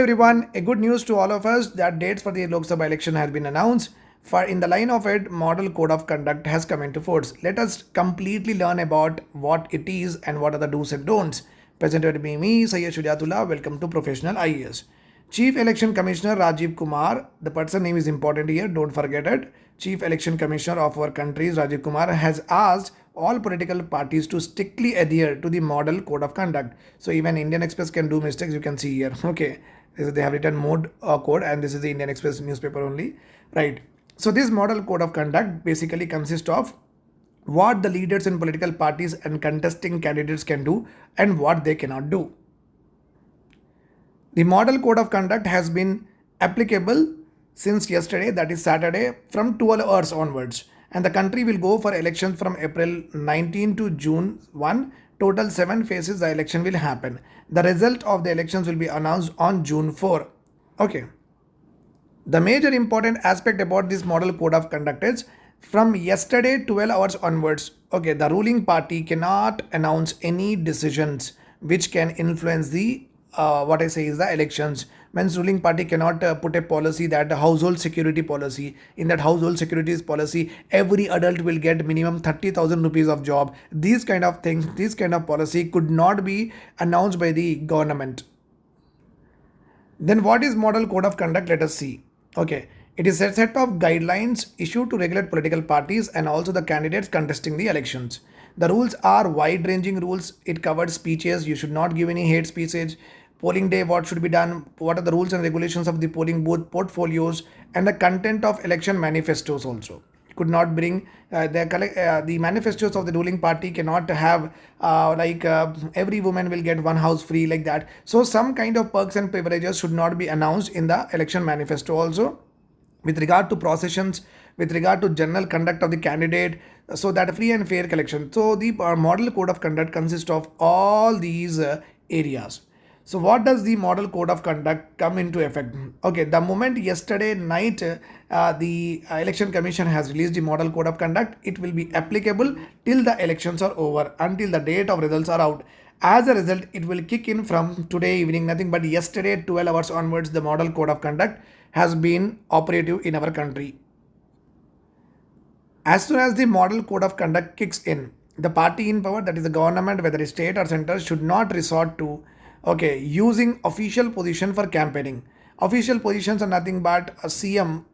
Everyone, a good news to all of us that dates for the Lok Sabha election has been announced. For in the line of it, model code of conduct has come into force. Let us completely learn about what it is and what are the do's and don'ts. Presented by me, Sayyid Shujatullah. Welcome to Professional IAS. Chief Election Commissioner Rajiv Kumar, the person name is important here, don't forget it. Chief Election Commissioner of our country, Rajiv Kumar, has asked all political parties to strictly adhere to the model code of conduct. So even Indian Express can do mistakes, you can see here. Okay, they have written mode code, and this is the Indian Express newspaper only, right? So this model code of conduct basically consists of what the leaders in political parties and contesting candidates can do and what they cannot do. The model code of conduct has been applicable since yesterday, that is Saturday, from 12 hours onwards. And the country will go for elections from April 19 to June 1. Total 7 phases the election will happen. The result of the elections will be announced on June 4. Okay. The major important aspect about this model code of conduct is from yesterday 12 hours onwards, okay, the ruling party cannot announce any decisions which can influence the what I say is the elections. Means ruling party cannot put a policy that the household security policy. In that household securities policy, every adult will get minimum 30,000 rupees of job. These kind of things, this kind of policy could not be announced by the government. Then what is model code of conduct? Let us see. Okay. It is a set of guidelines issued to regulate political parties and also the candidates contesting the elections. The rules are wide-ranging rules. It covers speeches. You should not give any hate speeches. Polling day, what should be done, what are the rules and regulations of the polling booth portfolios, and the content of election manifestos also. Could not bring the manifestos of the ruling party cannot have every woman will get one house free like that. So some kind of perks and privileges should not be announced in the election manifesto also. With regard to processions, with regard to general conduct of the candidate, so that free and fair collection. So the model code of conduct consists of all these areas. So what does the model code of conduct come into effect? Okay, the moment yesterday night the election commission has released the model code of conduct, it will be applicable till the elections are over, until the date of results are out. As a result, it will kick in from today evening, nothing but yesterday 12 hours onwards. The model code of conduct has been operative in our country. As soon as the model code of conduct kicks in, the party in power, that is the government, whether it's state or center, should not resort to using official position for campaigning. Official positions are nothing but a CM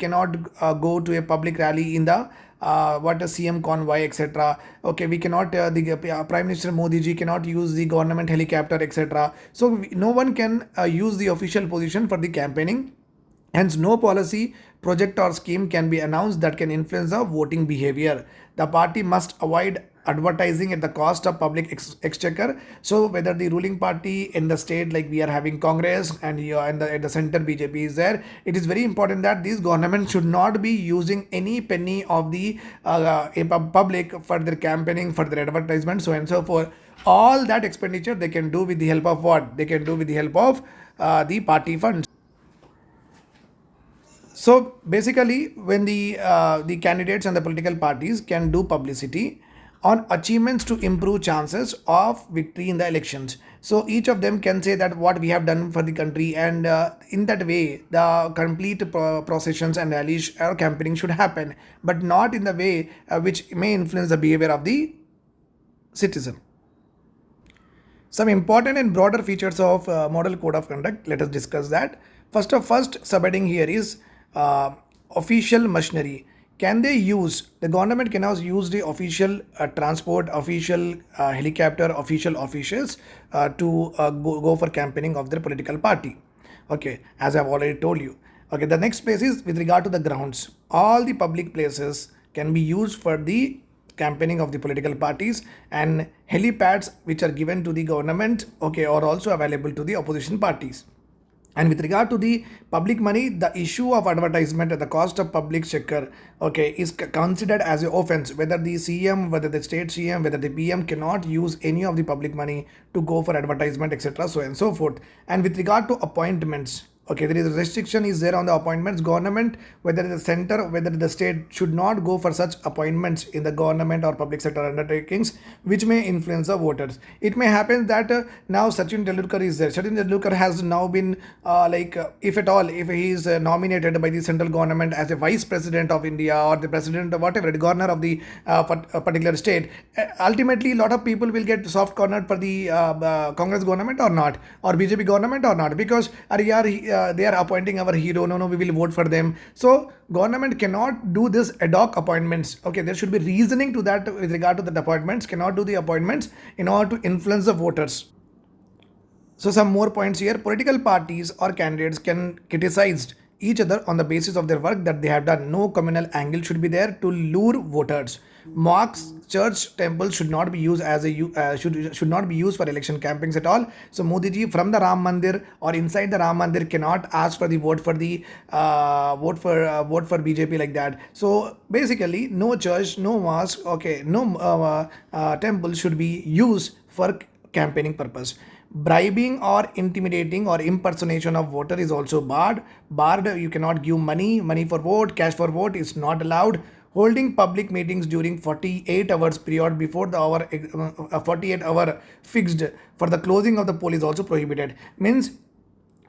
cannot go to a public rally in the what a CM convoy, etc. We cannot the Prime Minister Modi ji cannot use the government helicopter, etc. So no one can use the official position for the campaigning. Hence, no policy, project or scheme can be announced that can influence the voting behavior. The party must avoid advertising at the cost of public exchequer. So whether the ruling party in the state, like we are having Congress, and at the center BJP is there, it is very important that this government should not be using any penny of the public for their campaigning, for their advertisement, so and so forth. All that expenditure they can do with the help of what? They can do with the help of the party funds. So basically, when the candidates and the political parties can do publicity on achievements to improve chances of victory in the elections. So each of them can say that what we have done for the country, and in that way the complete processions and rallies or campaigning should happen, but not in the way which may influence the behavior of the citizen. Some important and broader features of model code of conduct, let us discuss that. First subheading here is official machinery. Can they use, the government can now use the official transport, official helicopter, official officials to go for campaigning of their political party. Okay, as I've already told you. Okay, the next place is with regard to the grounds. All the public places can be used for the campaigning of the political parties, and helipads which are given to the government, are also available to the opposition parties. And with regard to the public money, the issue of advertisement at the cost of public checker, is considered as an offense. Whether the CM, whether the state CM, whether the PM cannot use any of the public money to go for advertisement, etc. so and so forth. And with regard to appointments, Okay, there is a restriction is there on the appointments. Government, whether the center, whether the state, should not go for such appointments in the government or public sector undertakings, which may influence the voters. It may happen that now Sachin Tendulkar is there. Sachin Tendulkar has now been if at all, if he is nominated by the central government as a vice president of India or the president or whatever, the governor of the particular state, ultimately a lot of people will get soft cornered for the Congress government or not, or BJP government or not, because they are appointing our hero. No, we will vote for them. So government cannot do this ad hoc appointments. Okay, there should be reasoning to that with regard to the appointments. Cannot do the appointments in order to influence the voters. So some more points here. Political parties or candidates can criticize each other on the basis of their work that they have done. No communal angle should be there to lure voters. Mosques, church, temples should not be used as a should not be used for election campaigns at all. So Modi ji from the Ram Mandir or inside the Ram Mandir cannot ask for the vote for the vote for BJP like that. So basically, no church, no mosque, okay, no temple should be used for campaigning purpose. Bribing or intimidating or impersonation of voter is also barred. You cannot give money for vote, cash for vote is not allowed. Holding public meetings during 48 hours period before the hour 48 hour fixed for the closing of the poll is also prohibited. Means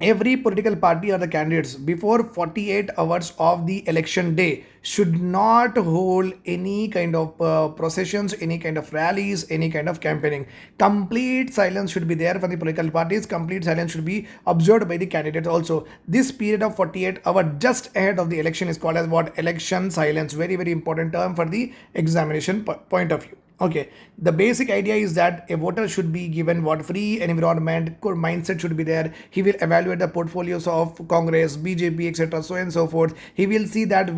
every political party or the candidates before 48 hours of the election day should not hold any kind of processions, any kind of rallies, any kind of campaigning. Complete silence should be there for the political parties. Complete silence should be observed by the candidates also. This period of 48 hours just ahead of the election is called as what? Election silence. Very, very important term for the examination point of view. Okay, the basic idea is that a voter should be given what? Free environment, good mindset should be there. He will evaluate the portfolios of Congress, BJP, etc., so and so forth. He will see that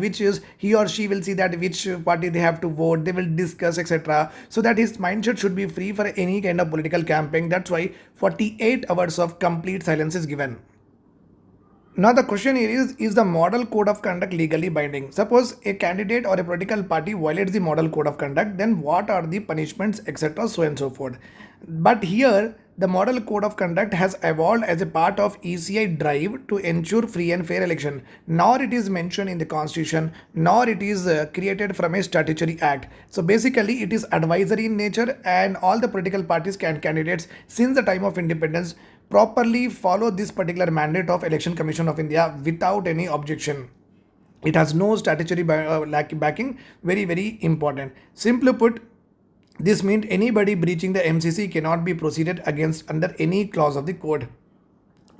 he or she will see that which party they have to vote. They will discuss, etc., so that his mindset should be free for any kind of political campaign. That's why 48 hours of complete silence is given. Now the question here is the model code of conduct legally binding? Suppose a candidate or a political party violates the model code of conduct, then what are the punishments, etc., so and so forth. But here the model code of conduct has evolved as a part of ECI drive to ensure free and fair election. Nor it is mentioned in the constitution, nor it is created from a statutory act. So basically it is advisory in nature, and all the political parties and candidates since the time of independence properly follow this particular mandate of Election Commission of India without any objection. It has no statutory backing. Very, very important. Simply put, this means anybody breaching the MCC cannot be proceeded against under any clause of the code.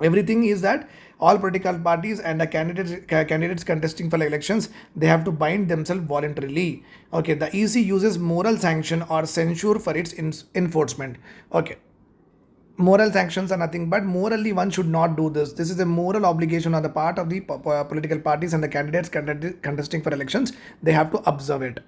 Everything is that all political parties and the candidates contesting for elections, they have to bind themselves voluntarily. Okay, the EC uses moral sanction or censure for its enforcement. Okay. Moral sanctions are nothing but morally one should not do this. This is a moral obligation on the part of the political parties and the candidates contesting for elections. They have to observe it.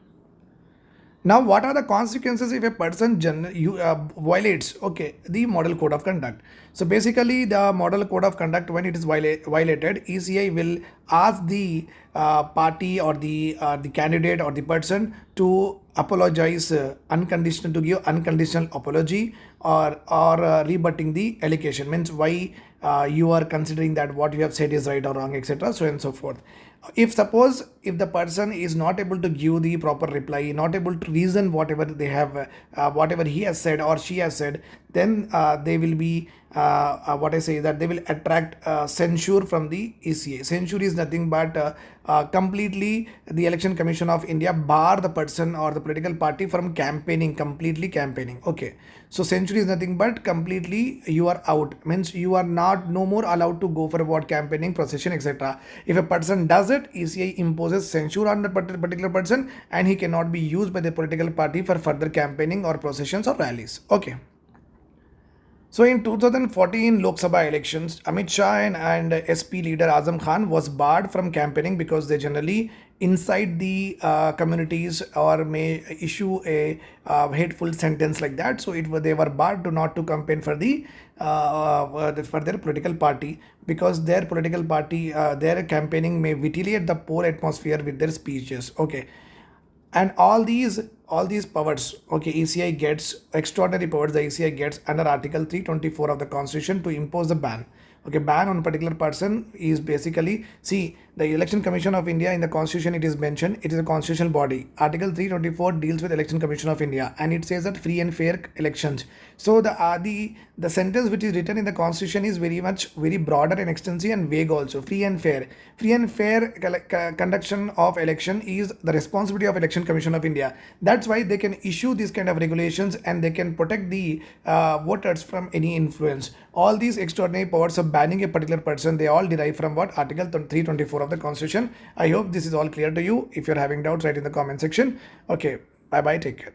Now, what are the consequences if a person violates the model code of conduct? So basically, the model code of conduct, when it is violated, ECI will ask the party or the candidate or the person to apologize unconditional, to give unconditional apology, or rebutting the allegation. Means why you are considering that what you have said is right or wrong, etc., so and so forth. If the person is not able to give the proper reply, not able to reason whatever they have, whatever he has said or she has said, then they will be what I say is that they will attract censure from the ECA. Censure is nothing but completely the Election Commission of India bar the person or the political party from completely campaigning. Okay, so censure is nothing but completely you are out. Means you are no more allowed to go for what? Campaigning, procession, etc. If a person does it, ECI imposes censure on the particular person, and he cannot be used by the political party for further campaigning or processions or rallies. Okay. So in 2014 Lok Sabha elections, Amit Shah and SP leader Azam Khan was barred from campaigning because they generally incite the communities or may issue a hateful sentence like that. So they were barred not to campaign for for their political party, because their political party, their campaigning may vitiate the poor atmosphere with their speeches. Okay. And all these powers, okay, ECI gets extraordinary powers. The ECI gets under Article 324 of the Constitution to impose the ban. Okay, ban on particular person is basically, see, the Election Commission of India in the Constitution, it is mentioned, it is a constitutional body. Article 324 deals with Election Commission of India, and it says that free and fair elections. So the sentence which is written in the Constitution is very broader and extensive and vague also. Free and fair. Free and fair conduction of election is the responsibility of Election Commission of India. That's why they can issue these kind of regulations, and they can protect the voters from any influence. All these extraordinary powers of banning a particular person, they all derive from what? Article 324 of the Constitution. I hope this is all clear to you. If you're having doubts, write in the comment section. Okay, bye bye, take care.